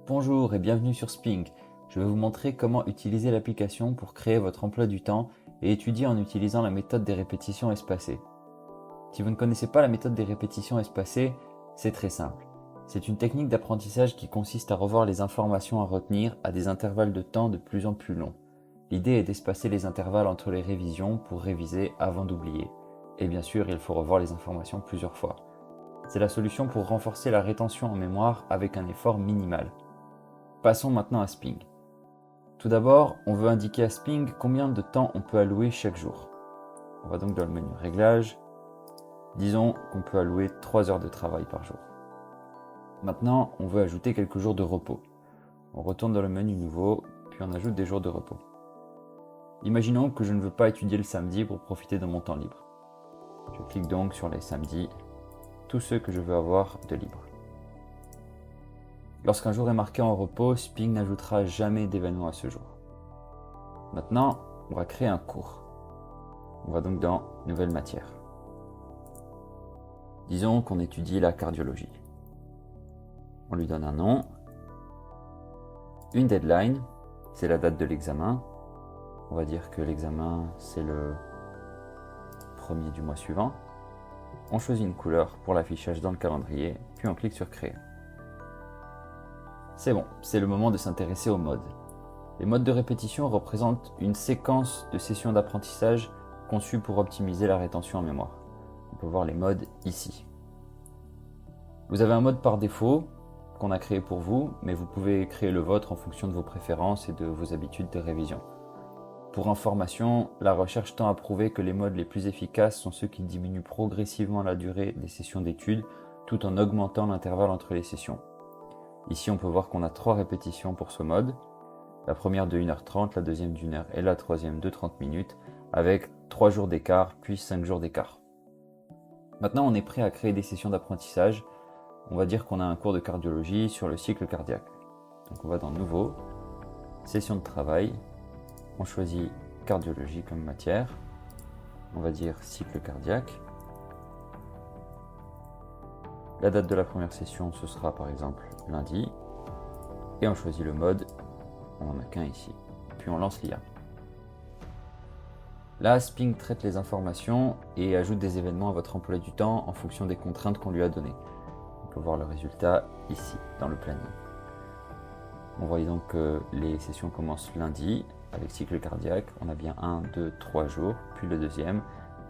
Bonjour et bienvenue sur Sping. Je vais vous montrer comment utiliser l'application pour créer votre emploi du temps et étudier en utilisant la méthode des répétitions espacées. Si vous ne connaissez pas la méthode des répétitions espacées, c'est très simple. C'est une technique d'apprentissage qui consiste à revoir les informations à retenir à des intervalles de temps de plus en plus longs. L'idée est d'espacer les intervalles entre les révisions pour réviser avant d'oublier. Et bien sûr, il faut revoir les informations plusieurs fois. C'est la solution pour renforcer la rétention en mémoire avec un effort minimal. Passons maintenant à Sping. Tout d'abord, on veut indiquer à Sping combien de temps on peut allouer chaque jour. On va donc dans le menu Réglages. Disons qu'on peut allouer 3 heures de travail par jour. Maintenant, on veut ajouter quelques jours de repos. On retourne dans le menu Nouveau, puis on ajoute des jours de repos. Imaginons que je ne veux pas étudier le samedi pour profiter de mon temps libre. Je clique donc sur les samedis, tous ceux que je veux avoir de libre. Lorsqu'un jour est marqué en repos, Sping n'ajoutera jamais d'événement à ce jour. Maintenant, on va créer un cours. On va donc dans Nouvelle matière. Disons qu'on étudie la cardiologie. On lui donne un nom, une deadline, c'est la date de l'examen. On va dire que l'examen, c'est le 1er du mois suivant. On choisit une couleur pour l'affichage dans le calendrier, puis on clique sur Créer. C'est bon, c'est le moment de s'intéresser aux modes. Les modes de répétition représentent une séquence de sessions d'apprentissage conçues pour optimiser la rétention en mémoire. On peut voir les modes ici. Vous avez un mode par défaut qu'on a créé pour vous, mais vous pouvez créer le vôtre en fonction de vos préférences et de vos habitudes de révision. Pour information, la recherche tend à prouver que les modes les plus efficaces sont ceux qui diminuent progressivement la durée des sessions d'études tout en augmentant l'intervalle entre les sessions. Ici, on peut voir qu'on a 3 répétitions pour ce mode. La première de 1h30, la deuxième d'1 heure et la troisième de 30 minutes, avec 3 jours d'écart, puis 5 jours d'écart. Maintenant, on est prêt à créer des sessions d'apprentissage. On va dire qu'on a un cours de cardiologie sur le cycle cardiaque. Donc on va dans Nouveau, Session de travail. On choisit cardiologie comme matière. On va dire cycle cardiaque. La date de la première session, ce sera par exemple lundi. Et on choisit le mode, on n'en a qu'un ici. Puis on lance l'IA. Là, Sping traite les informations et ajoute des événements à votre emploi du temps en fonction des contraintes qu'on lui a données. On peut voir le résultat ici, dans le planning. On voit donc que les sessions commencent lundi avec cycle cardiaque. On a bien 1, 2, 3 jours, puis le deuxième,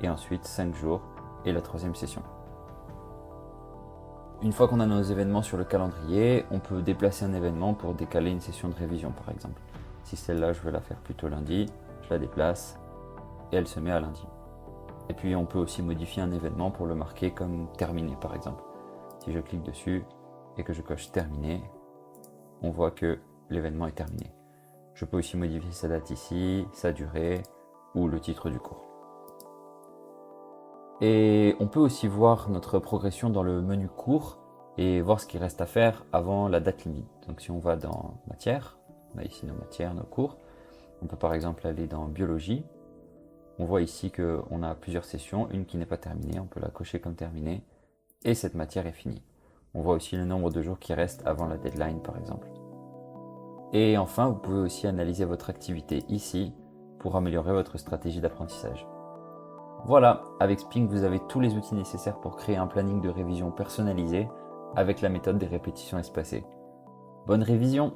et ensuite 5 jours et la troisième session. Une fois qu'on a nos événements sur le calendrier, on peut déplacer un événement pour décaler une session de révision par exemple. Si celle-là, je veux la faire plutôt lundi, je la déplace et elle se met à lundi. Et puis on peut aussi modifier un événement pour le marquer comme terminé par exemple. Si je clique dessus et que je coche terminé, on voit que l'événement est terminé. Je peux aussi modifier sa date ici, sa durée ou le titre du cours. Et on peut aussi voir notre progression dans le menu cours et voir ce qu'il reste à faire avant la date limite. Donc si on va dans matière, on a ici nos matières, nos cours. On peut par exemple aller dans biologie. On voit ici qu'on a plusieurs sessions, une qui n'est pas terminée, on peut la cocher comme terminée. Et cette matière est finie. On voit aussi le nombre de jours qui restent avant la deadline par exemple. Et enfin, vous pouvez aussi analyser votre activité ici pour améliorer votre stratégie d'apprentissage. Voilà, avec Sping, vous avez tous les outils nécessaires pour créer un planning de révision personnalisé avec la méthode des répétitions espacées. Bonne révision!